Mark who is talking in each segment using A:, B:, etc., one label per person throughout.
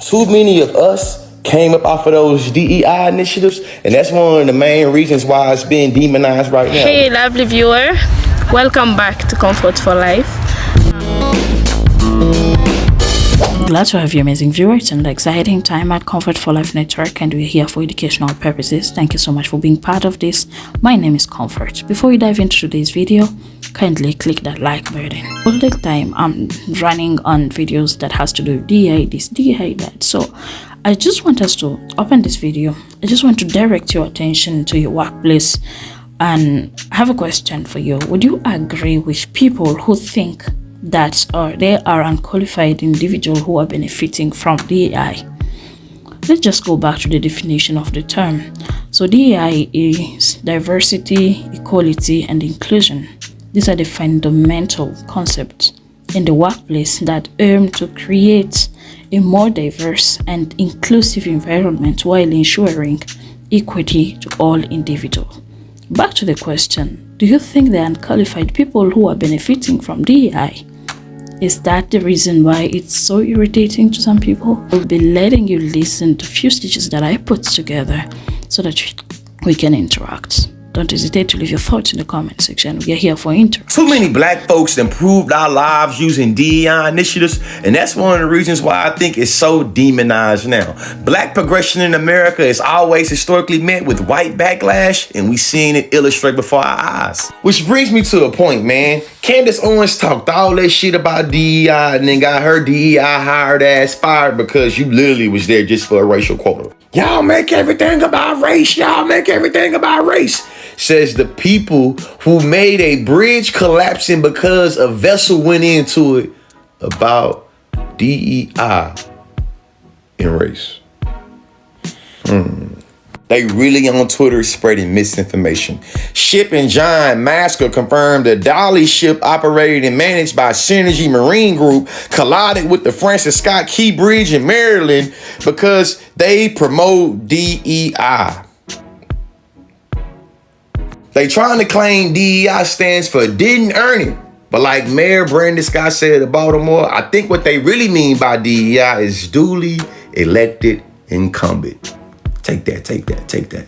A: Too many of us came up off of those DEI initiatives, and that's one of the main reasons why it's being demonized right now.
B: Hey, lovely viewer. Welcome back to Comfort for Life.
C: Glad to have you, amazing viewers. It's an exciting time at Comfort for Life Network, and we're here for educational purposes. Thank you so much for being part of this. My name is Comfort. Before we dive into today's video, kindly click that like button. All the time I'm running on videos that has to do with DEI this, DEI that. So I just want us to open this video. I just want to direct your attention to your workplace, and I have a question for you. Would you agree with people who think that they are unqualified individuals who are benefiting from DEI? Let's just go back to the definition of the term. So DEI is diversity, equality, and inclusion. These are the fundamental concepts in the workplace that aim to create a more diverse and inclusive environment while ensuring equity to all individuals. Back to the question, do you think the unqualified people who are benefiting from DEI? Is that the reason why it's so irritating to some people? I'll be letting you listen to a few stitches that I put together so that we can interact. Don't hesitate to leave your thoughts in the comment section. We are here for interaction.
A: Too many black folks improved our lives using DEI initiatives, and that's one of the reasons why I think it's so demonized now. Black progression in America is always historically met with white backlash, and we seeing it illustrate before our eyes. Which brings me to a point, man. Candace Owens talked all that shit about DEI and then got her DEI hired ass fired because you literally was there just for a racial quota. Y'all make everything about race. Y'all make everything about race. Says the people who made a bridge collapsing because a vessel went into it about DEI and race. They really on Twitter spreading misinformation. Ship and John Masker confirmed the Dolly ship operated and managed by Synergy Marine Group collided with the Francis Scott Key Bridge in Maryland because they promote DEI. They trying to claim DEI stands for didn't earn it. But like Mayor Brandon Scott said of Baltimore, I think what they really mean by DEI is duly elected incumbent. Take that, take that, take that.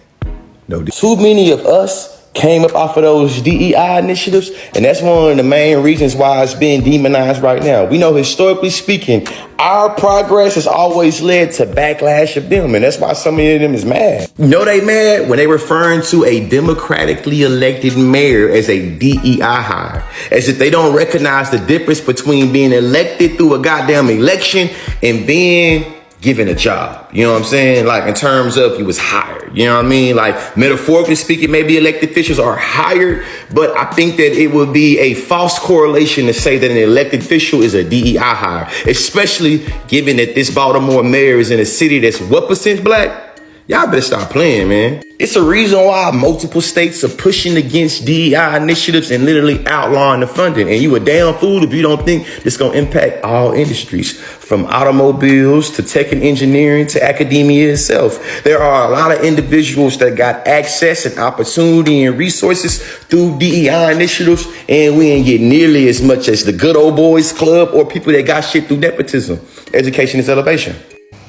A: No, too many of us came up off of those DEI initiatives, and that's one of the main reasons why it's being demonized right now. We know historically speaking, our progress has always led to backlash of them, and that's why so many of them is mad. You know they mad when they referring to a democratically elected mayor as a DEI hire, as if they don't recognize the difference between being elected through a goddamn election and being given a job. You know what I'm saying? Like in terms of he was hired, you know what I mean? Like metaphorically speaking, maybe elected officials are hired, but I think that it would be a false correlation to say that an elected official is a DEI hire, especially given that this Baltimore mayor is in a city that's what percent black? Y'all better stop playing, man. It's a reason why multiple states are pushing against DEI initiatives and literally outlawing the funding. And you a damn fool if you don't think this gonna impact all industries, from automobiles to tech and engineering to academia itself. There are a lot of individuals that got access and opportunity and resources through DEI initiatives, and we ain't get nearly as much as the good old boys club or people that got shit through nepotism. Education is elevation.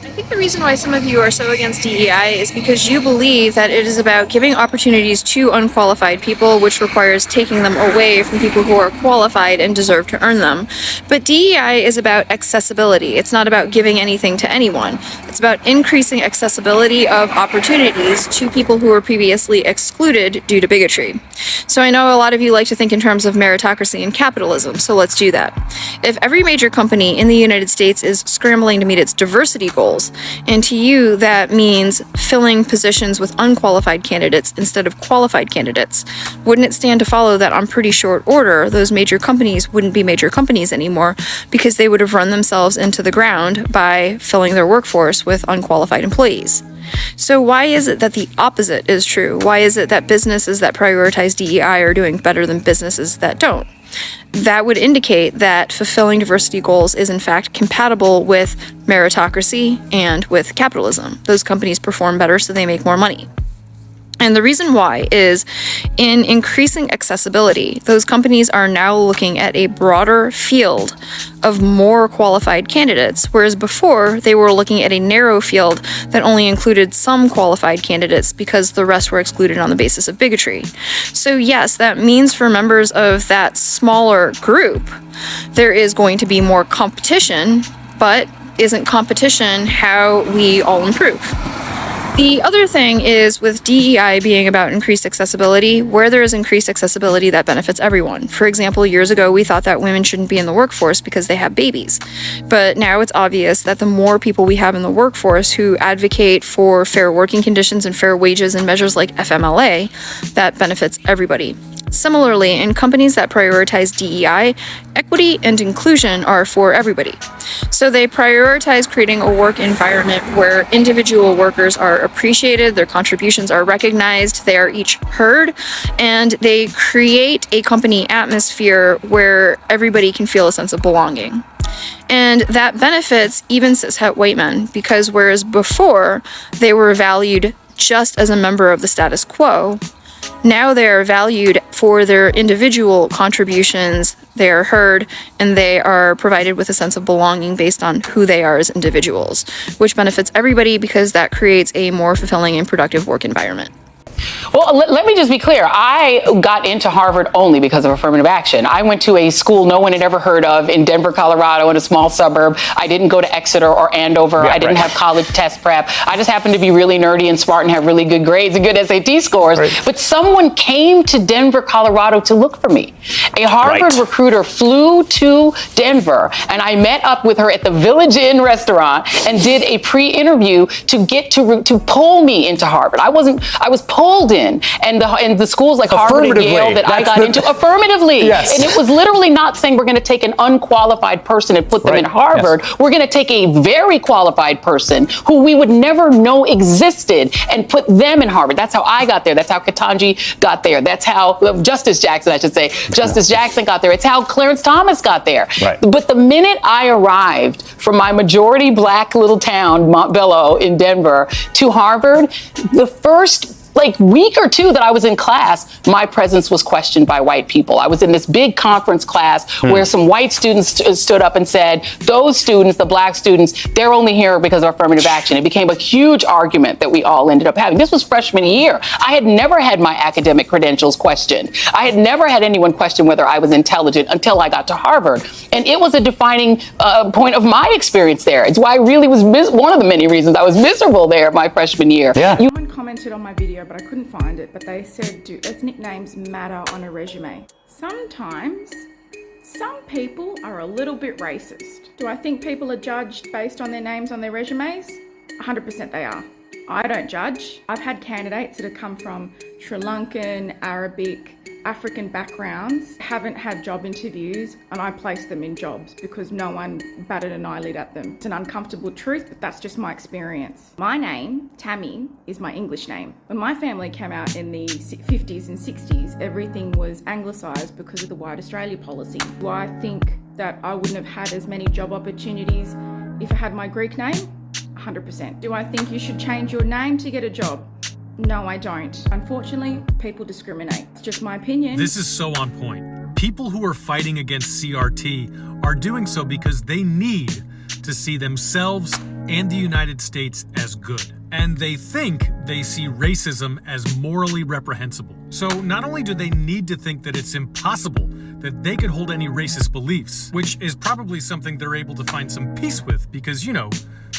D: I think the reason why some of you are so against DEI is because you believe that it is about giving opportunities to unqualified people, which requires taking them away from people who are qualified and deserve to earn them. But DEI is about accessibility. It's not about giving anything to anyone. It's about increasing accessibility of opportunities to people who were previously excluded due to bigotry. So I know a lot of you like to think in terms of meritocracy and capitalism, so let's do that. If every major company in the United States is scrambling to meet its diversity goals, and to you that means filling positions with unqualified candidates instead of qualified candidates, wouldn't it stand to follow that on pretty short order, those major companies wouldn't be major companies anymore because they would have run themselves into the ground by filling their workforce with unqualified employees? So why is it that the opposite is true? Why is it that businesses that prioritize DEI are doing better than businesses that don't? That would indicate that fulfilling diversity goals is in fact compatible with meritocracy and with capitalism. Those companies perform better, so they make more money. And the reason why is in increasing accessibility, those companies are now looking at a broader field of more qualified candidates, whereas before they were looking at a narrow field that only included some qualified candidates because the rest were excluded on the basis of bigotry. So yes, that means for members of that smaller group, there is going to be more competition, but isn't competition how we all improve? The other thing is with DEI being about increased accessibility, where there is increased accessibility, that benefits everyone. For example, years ago, we thought that women shouldn't be in the workforce because they have babies. But now it's obvious that the more people we have in the workforce who advocate for fair working conditions and fair wages and measures like FMLA, that benefits everybody. Similarly, in companies that prioritize DEI, equity and inclusion are for everybody. So they prioritize creating a work environment where individual workers are appreciated, their contributions are recognized, they are each heard, and they create a company atmosphere where everybody can feel a sense of belonging. And that benefits even cishet white men, because whereas before they were valued just as a member of the status quo, now they are valued for their individual contributions, they are heard, and they are provided with a sense of belonging based on who they are as individuals, which benefits everybody because that creates a more fulfilling and productive work environment.
E: Well, let me just be clear. I got into Harvard only because of affirmative action. I went to a school no one had ever heard of in Denver, Colorado, in a small suburb. I didn't go to Exeter or Andover. I didn't have college test prep. I just happened to be really nerdy and smart and have really good grades and good SAT scores. But someone came to Denver, Colorado to look for me. A Harvard recruiter flew to Denver, and I met up with her at the Village Inn restaurant and did a pre-interview to get to pull me into Harvard. I was pulled in. And the schools like Harvard and Yale that I got into affirmatively. Yes. And it was literally not saying we're going to take an unqualified person and put them in Harvard. Yes. We're going to take a very qualified person who we would never know existed and put them in Harvard. That's how I got there. That's how Ketanji got there. That's how Justice Jackson, I should say. Justice Jackson got there. It's how Clarence Thomas got there. Right. But the minute I arrived from my majority black little town, Montbello in Denver, to Harvard, the first week or two that I was in class, my presence was questioned by white people. I was in this big conference class where some white students stood up and said, those students, the black students, they're only here because of affirmative action. It became a huge argument that we all ended up having. This was freshman year. I had never had my academic credentials questioned. I had never had anyone question whether I was intelligent until I got to Harvard. And it was a defining point of my experience there. It's why I really was one of the many reasons I was miserable there my freshman year.
F: Someone commented on my video, but I couldn't find it, but they said, do ethnic names matter on a resume? Sometimes, some people are a little bit racist. Do I think people are judged based on their names on their resumes? 100% they are. I don't judge. I've had candidates that have come from Sri Lankan, Arabic, African backgrounds, haven't had job interviews, and I place them in jobs because no one batted an eyelid at them. It's an uncomfortable truth, but that's just my experience. My name, Tammy, is my English name. When my family came out in the 50s and 60s, everything was anglicised because of the White Australia policy. Do I think that I wouldn't have had as many job opportunities if I had my Greek name? 100%. Do I think you should change your name to get a job? No, I don't. Unfortunately, people discriminate. It's just my opinion.
G: This is so on point. People who are fighting against CRT are doing so because they need to see themselves and the United States as good. And they think they see racism as morally reprehensible. So not only do they need to think that it's impossible that they could hold any racist beliefs, which is probably something they're able to find some peace with because,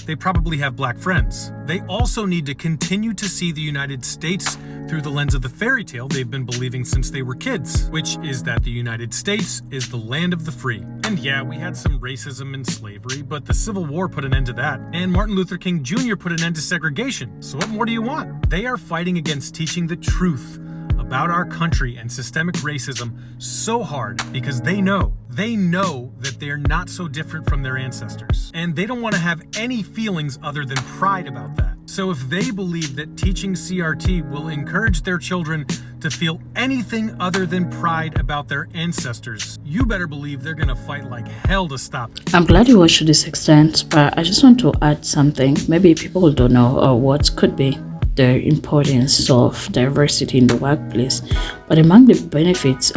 G: they probably have black friends. They also need to continue to see the United States through the lens of the fairy tale they've been believing since they were kids, which is that the United States is the land of the free. And yeah, we had some racism and slavery, but the Civil War put an end to that. And Martin Luther King Jr. put an end to segregation. So what more do you want? They are fighting against teaching the truth about our country and systemic racism so hard because they know that they're not so different from their ancestors. And they don't want to have any feelings other than pride about that. So if they believe that teaching CRT will encourage their children to feel anything other than pride about their ancestors, you better believe they're gonna fight like hell to stop it.
C: I'm glad you watched to this extent, but I just want to add something. Maybe people don't know what could be the importance of diversity in the workplace. But among the benefits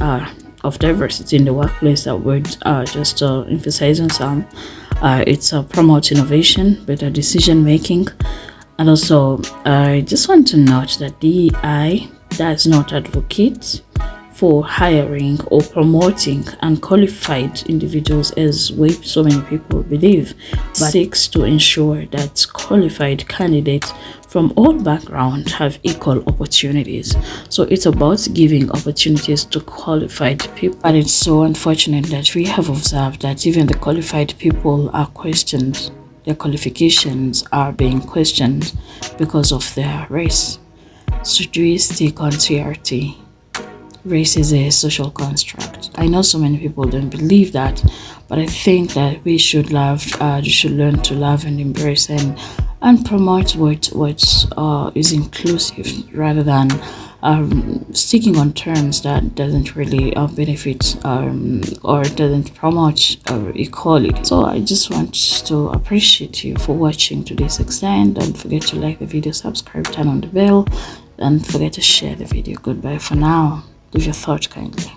C: of diversity in the workplace that would just emphasize on some, it's promote innovation, better decision making, and also I just want to note that DEI does not advocate for hiring or promoting unqualified individuals as so many people believe, but seeks to ensure that qualified candidates from all backgrounds have equal opportunities. So it's about giving opportunities to qualified people. But it's so unfortunate that we have observed that even the qualified people are questioned. Their qualifications are being questioned because of their race. So do we stick on CRT? Race is a social construct. I know so many people don't believe that, but I think that we should learn to love and embrace and promote what is inclusive, rather than sticking on terms that doesn't really benefit or doesn't promote equality. So I just want to appreciate you for watching to this extent. Don't forget to like the video, subscribe, turn on the bell, and forget to share the video. Goodbye for now. Leave your thoughts kindly.